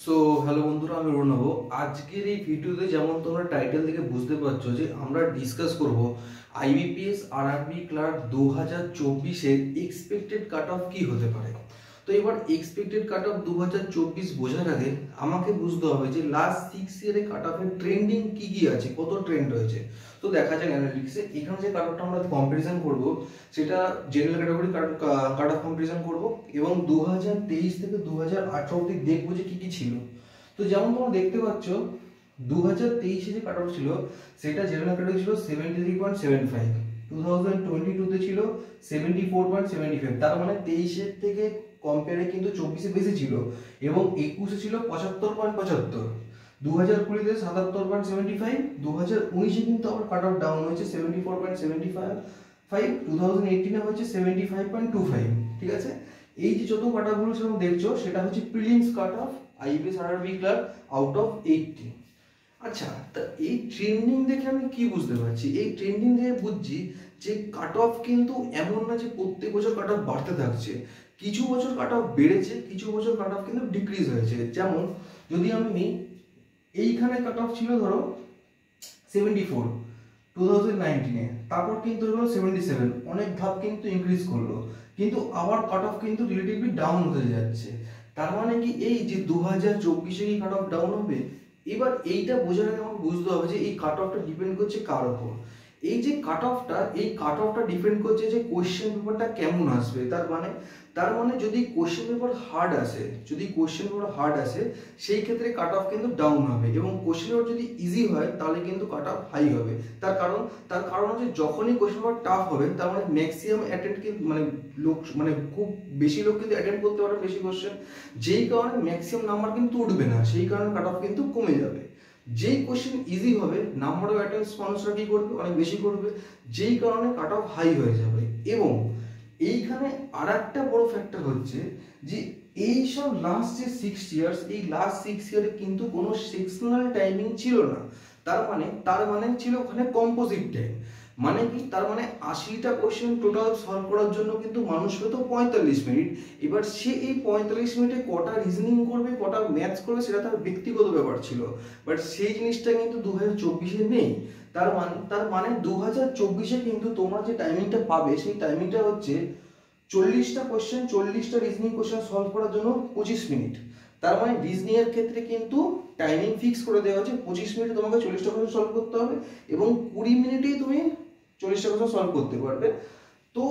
So hello বন্ধুরা, আমি রণব। আজকের এই ভিডিওতে যেমন তোমরা টাইটেল থেকে বুঝতে পারছো যে আমরা ডিসকাস করব আইবিপিএস আরআরবি ক্লার্ক 2024-এর এক্সপেক্টেড কাট অফ কী হতে পারে। তো এবার এক্সপেক্টেড কাট অফ 2024 বোঝার আগে আমাকে বুঝতে হবে যে লাস্ট 6 ইয়ারে কাট অফের ট্রেন্ডিং কী কী আছে, কত ট্রেন্ড হয়েছে। তো দেখা যাক অ্যানালিটিক্সে এখানে যে কাট অফটা আমরা কম্পারিজন করব সেটা general category cut off comparison করব এবং 2023 থেকে 2018 অবধি দেখবো যে কী কী ছিল। তো যেমন তোমরা দেখতে পাচ্ছ 2023-এ যে কাট অফ ছিল সেটা জেনারেল ক্যাটাগরি ছিল 73.75, 2022-তে ছিল 74.75, তার মানে 23-এর থেকে কম্পেয়ারে কিন্তু 24-এ বেশি ছিল এবং 21-এ ছিল 75.75, 2020-তে 77.75, 2019-এ কিন্তু আবার কাট অফ ডাউন হয়েছে 74.75, 2018-এ হচ্ছে 75.25। ঠিক আছে, এই যে যত কাট অফগুলো সেরকম দেখছো সেটা হচ্ছে prelims cut off IBPS RRB clerk out of 80। আচ্ছা, তা এই ট্রেন্ডিং দেখে আমি কি বুঝতে পারছি? এই ট্রেন্ডিং দেখে বুঝছি যে কাট অফ কিন্তু এমন না যে প্রত্যেক বছর কাট অফ বাড়তে থাকছে। কিছু বছর কাট অফ বেড়েছে, কিছু বছর কাট অফ কিন্তু ডিক্রিজ হয়েছে। যেমন যদি আমি নিই, এইখানে কাট অফ ছিল ধরো 74 2019-এ, তারপর কিন্তু হলো 77, অনেক ধাপ কিন্তু ইনক্রিজ করলো, কিন্তু আবার কাট অফ কিন্তু রিলেটিভলি ডাউন হতে যাচ্ছে। তার মানে কি এই যে 2024-এ কি কাট অফ ডাউন হবে? এবার এইটা বোঝার আগে আমাকে বুঝতে হবে যে এই কাট অফটা ডিপেন্ড করছে কার উপর। এই যে কাট অফটা ডিপেন্ড করছে যে কোশ্চেন পেপারটা কেমন আসবে। তার মানে যদি কোশ্চেন পেপার হার্ড আসে সেই ক্ষেত্রে কাট অফ কিন্তু ডাউন হবে, এবং কোশ্চেন পেপার যদি ইজি হয় তাহলে কিন্তু কাট অফ হাই হবে। তার কারণ হচ্ছে যখনই কোশ্চেন পেপার টাফ হবে তার মানে ম্যাক্সিমাম অ্যাটেন্ড কিন্তু খুব বেশি লোক কিন্তু অ্যাটেন্ড করতে পারে বেশি কোশ্চেন, যেই কারণে ম্যাক্সিমাম নাম্বার কিন্তু উঠবে না, সেই কারণে কাট অফ কিন্তু কমে যাবে। যেই কোশ্চেন ইজি হবে নাম্বার অফ অ্যাটেন্ডস মানুষরা কি করবে, অনেক বেশি করবে, যেই কারণে কাট অফ হাই হয়ে যাবে। এবং এইখানে আর একটা বড় ফ্যাক্টর হচ্ছে যে এই সব লাস্ট যে 6 ইয়ার্স, এই লাস্ট 6 ইয়ারে কিন্তু কোনো সেকশনাল টাইমিং ছিল না। তার মানে ছিল ওখানে কম্পোজিট টাইম। মানে কি, তার মানে 80টা কোশ্চেন টোটাল সলভ করার জন্য কিন্তু মানুষ পেত 45 মিনিট। এবার সে এই 45 মিনিটে কটা রিজনিং করবে, কটা ম্যাথস করবে সেটা তার ব্যক্তিগত ব্যাপার ছিল, বাট সেই জিনিসটা কিন্তু 2024-এ নেই। তার মানে 2024-এ কিন্তু তোমরা যে টাইমিংটা পাবে সেই টাইমিংটা হচ্ছে 40টা কোশ্চেন, 40টা রিজনিং কোশ্চেন সলভ করার জন্য 25 মিনিট। তার মানে রিজনিং এর ক্ষেত্রে কিন্তু টাইমিং ফিক্স করে দেওয়া হচ্ছে 25 মিনিটে তোমাকে 40টা কোশ্চেন সলভ করতে হবে এবং 20 মিনিটেই তুমি 40টা কোশ্চেন সলভ করতে পারবে। তো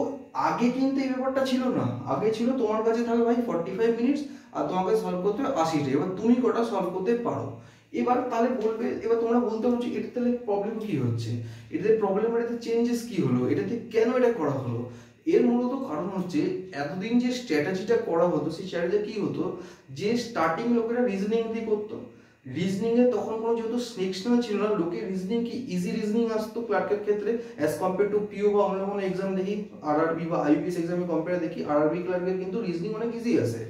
আগে কিন্তু এই ব্যাপারটা ছিল না। আগে ছিল তোমার কাছে থাকবে ভাই 45 মিনিটস আর তোমাকে সলভ করতে হবে 80টা, এবার তুমি কটা সলভ করতে পারো। এবার তাহলে বলবে, এবার তোমরা বলতে পারছো এটা তাহলে প্রবলেম কি হচ্ছে, এটাতে প্রবলেম, এটাতে চেঞ্জেস কি হলো, এটাতে কেন এটা করা হলো? এর মূলত কারণ হচ্ছে এতদিন যে স্ট্র্যাটেজিটা করা হতো সেই স্ট্র্যাটেজি কি হতো, যে স্টার্টিং লোকেরা রিজনিং দিয়ে করতো। রিজনিং এ তখন কোনো যেহেতু সেকশনাল ছিল না, লোকে রিজনিং কি ইজি রিজনিং আসতো ক্লার্কের ক্ষেত্রে অ্যাজ কম্পেয়ার টু পিও বা অন্য কোনো এক্সাম দেখি, আরআরবি বা আইপিএস এক্সামে কম্পেয়ার দেখি আরআরবি ক্লার্কের কিন্তু রিজনিং অনেক ইজি আসে।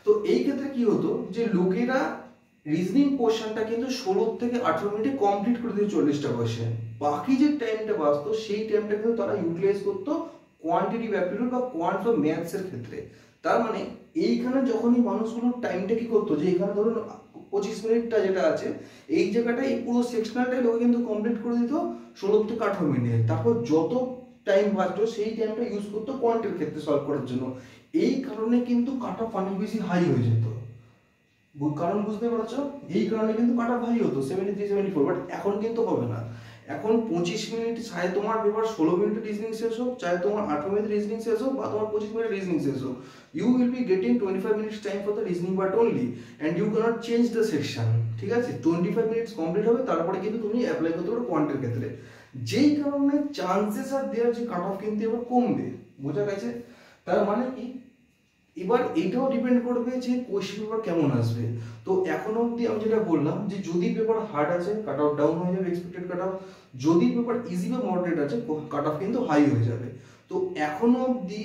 তো এই ক্ষেত্রে কি হতো যে লোকেরা রিজনিং পোর্শনটা কিন্তু 16 থেকে 18 মিনিটে কমপ্লিট করে দিত 40টা কোশ্চেন। বাকি যে টাইমটা বাঁচতো সেই টাইমটা কিন্তু তারা ইউটিলাইজ করতো কোয়ান্টিটিভ অ্যাপটিটিউড বা কোয়ান্ট অফ ম্যাথস এর ক্ষেত্রে। তার মানে এইখানে যখনই মানুষগুলো টাইমটা কি করতো, যে এখানে ধরুন 25 মিনিটটা যেটা আছে এই জায়গাটা এই পুরো সেকশনালটাই লোকে কিন্তু কমপ্লিট করে দিত 16 থেকে 18 মিনিটে। তারপর যত টাইম বাঁচতো সেই টাইমটা ইউজ করতো কোয়ান্টের ক্ষেত্রে সলভ করার জন্য। এই কারণে কিন্তু কাট অফ অনেক বেশি হাই হয়ে যেত। কারণ বুঝতে পারছো, এই কারণে কিন্তু কাট অফ হাই হতো 73 74, বাট এখন কিন্তু হবে না। এখন 25 মিনিট, চাहे তোমার পেপার 16 মিনিটে রিজনিং শেষ হোক, চাहे তোমার 18 মিনিট রিজনিং শেষ হোক বা তোমার 25 মিনিট রিজনিং শেষ হোক, you will be getting 25 minutes time for the reasoning part only and you can't change the section. ঠিক আছে, 25 মিনিটস কমপ্লিট হবে, তারপরে কিন্তু তুমি অ্যাপ্লাই করতে পারো কোয়ান্টের ক্ষেত্রে। যেই কারণে চান্সেস আর দেওয়ার যে কাট অফ কিন্তু এবার কমবে। বোঝা গেছে? তার মানে কি, এবার এটাও ডিপেন্ড করবে যে কোশ্চেন পেপার কেমন আসবে। তো এখনো অবধি আমি যেটা বললাম যে যদি পেপার হার্ড আছে কাট অফ ডাউন হয়ে যাবে এক্সপেক্টেড কাট অফ, যদি পেপার ইজি বা মডারেট আছে কাট অফ কিন্তু হাই হয়ে যাবে। তো এখনো অবধি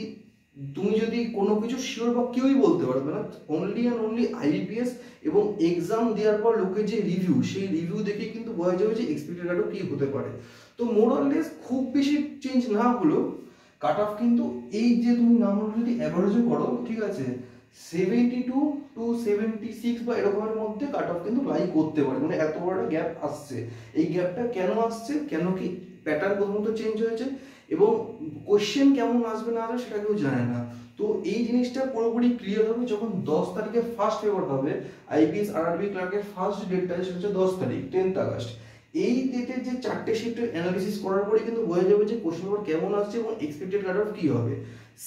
তুমি যদি কোনো কিছু শিওর বা কেউই বলতে পারবে না, অনলি অ্যান্ড অনলি আইবিপিএস এবং এক্সাম দেওয়ার পর লোকের যে রিভিউ, সেই রিভিউ দেখে কিন্তু বোঝা যাবে যে এক্সপেক্টেড কাট অফ কি হতে পারে। তো মোর অর লেস খুব বেশি চেঞ্জ না হলেও কাট অফ কিন্তু এই যে তুমি নাম্বার যদি অ্যাভারেজও করো, ঠিক আছে, 72 টু 76 বা এরকমের মধ্যে কাট অফ কিন্তু লাই করতে পারে, মানে এত বড় গ্যাপ আসছে। এই গ্যাপটা কেন আসছে, কেন কি প্যাটার্ন প্রথমত চেঞ্জ হয়েছে এবং কোশ্চেন কেমন আসবে না আসবে সেটা কেউ জানে না। তো এই জিনিসটা পুরোপুরি ক্লিয়ার হবে যখন 10 তারিখে ফার্স্ট পেপার হবে। আইপিএস আরআরবি ক্লার্কের ফার্স্ট ডেটটা সেটা হচ্ছে 10 তারিখ, 10th আগস্ট। এই ডেটের যে 4টে শিফটের অ্যানালিসিস করার পরে কিন্তু বোঝা যাবে যে কোশ্চেন পেপার কেমন আসছে এবং এক্সপেক্টেড কাট অফ কি হবে।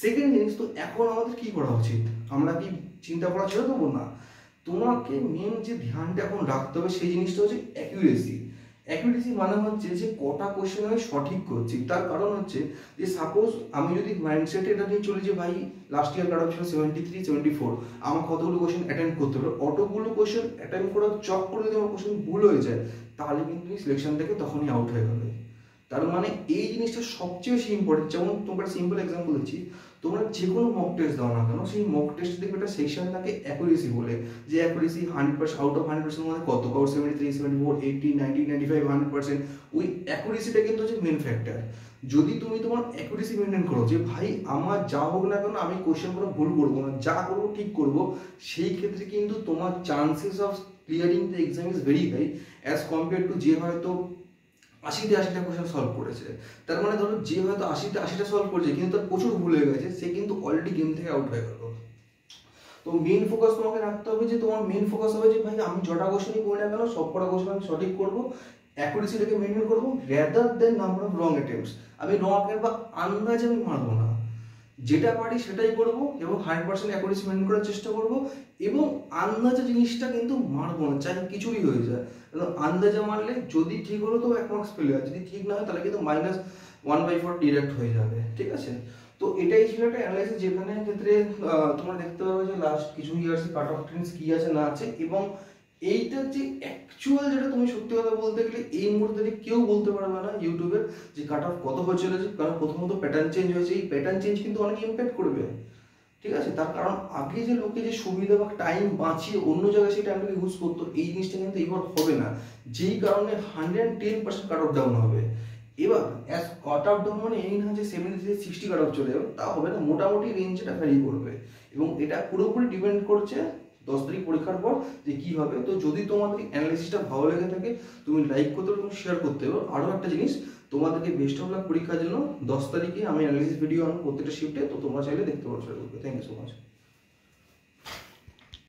সেকেন্ড জিনিস, তো এখন আমাদের কি করা উচিত, আমরা কি চিন্তা করা ছেড়ে দেবো না? তোমাকে মেন যে ধ্যানটা এখন রাখতে হবে সেই জিনিসটা হচ্ছে অ্যাকিউরেসি। অ্যাকিউরেসি মানে হচ্ছে যে কটা কোশ্চেন আমি সঠিক করছি। তার কারণ হচ্ছে যে সাপোজ আমি যদি মাইন্ডসেটে এটা নিয়ে চলি যে ভাই লাস্ট ইয়ার কাট অফ ছিল 73, 74, আমার কতগুলো কোশ্চেন অ্যাটেন্ড করতে হবে, অতগুলো কোশ্চেন অ্যাটেন্ড করার চক করে যদি আমার কোশ্চেন ভুল হয়ে যায় তাহলে কিন্তু সিলেকশন থেকে তখনই আউট হয়ে যাবে। তার মানে এই জিনিসটা সবচেয়ে বেশি ইম্পর্টেন্ট। যেমন তোমার সিম্পল এক্সাম্পল দিচ্ছি, তোমরা যে কোনো মক টেস্ট দাও না কেন, সেই মক টেস্ট দেখবে একটা সেকশন থাকে অ্যাকুরেসি বলে, যে অ্যাকুরেসি 100% আউট অফ 100% মধ্যে কত, কাউর 73, 74, 80, 90, 95, 100%। ওই অ্যাকুরেসিটা কিন্তু হচ্ছে মেন ফ্যাক্টর। যদি তুমি তোমার অ্যাকুরেসি মেনটেন করো যে ভাই আমার যা হোক না কেন আমি কোশ্চেনগুলো ভুল করবো না, যা করবো ঠিক করবো, সেই ক্ষেত্রে কিন্তু তোমার chances of clearing the exam is very high as compare to যে হয়তো 80টা কোশ্চেন সলভ করেছে। তার মানে ধরো যে হয়তো 80টা সলভ করেছে কিন্তু তার প্রচুর ভুল হয়ে গেছে, সে কিন্তু অলরেডি গেম থেকে আউট হয়ে গেল। তো মেন ফোকাস তোমাকে রাখতে হবে যে তোমার মেন ফোকাস হবে যে ভাই আমি যটা কোশ্চেনই করি না কেন সব কটা কোশ্চেন আমি সঠিক করবো, অ্যাকুরেসিটাকে মেনটেন করবো, rather than number of wrong attempts. আমি রং অ্যাটেম্পট বা আন্দাজ আমি মারবো না, যেটা পারি সেটাই করবো এবং 100% অ্যাকুরেসি মেনটেন করার চেষ্টা করবো। এবং আন্দাজে জিনিসটা কিন্তু মারবো না, চাই কিছুরই হয়ে যায়। আন্দাজে মারলে যদি ঠিক হলো তো 1 মার্কস পেলে, যদি ঠিক না হয় তাহলে কিন্তু -1/4 ডিরেক্ট হয়ে যাবে, ঠিক আছে? তো এটাই ছিল একটা অ্যানালাইসিস, যেখানে ক্ষেত্রে তোমরা দেখতে পাবে যে লাস্ট কিছু ইয়ার্সে কাট অফ ট্রেন্ডস কি আছে না আছে, এবং এইটা যে অ্যাকচুয়াল যেটা তুমি সত্যি কথা বলতে গেলে এই মুহূর্তে কেউ বলতে পারবে না ইউটিউবের যে কাট অফ কত হয়ে চলেছে, কারণ প্রথমত প্যাটার্ন চেঞ্জ হয়েছে। এই প্যাটার্ন চেঞ্জ কিন্তু অনেক ইম্প্যাক্ট করবে, ঠিক আছে? তার কারণ আগে যে লোকে যে সুবিধা বা টাইম বাঁচিয়ে অন্য জায়গায় সেই টাইমটাকে ইউজ করতো, এই জিনিসটা কিন্তু এবার হবে না, যেই কারণে 110% কাট অফ ডাউন হবে। এবার অ্যাজ কাট অফ ডাউন মানে এই না যে 73, 60 কাট অফ চলে যাবে, তা হবে না, মোটামুটি রেঞ্জটা ভ্যারি করবে। এবং এটা পুরোপুরি ডিপেন্ড করছে 10 তারিখ পরীক্ষার পর যে কি হবে। তো যদি তোমাদের অ্যানালিসিসটা ভালো লেগে থাকে তুমি লাইক করতে এবং শেয়ার করতে হবে। আরও একটা জিনিস, তোমাদেরকে বেস্ট অফ লাক পরীক্ষার জন্য 10 তারিখে আমি অ্যানালিসিস ভিডিও আনবো প্রত্যেকটা শিফটে, তো তোমরা চাইলে দেখতে পারো। Thank you so much.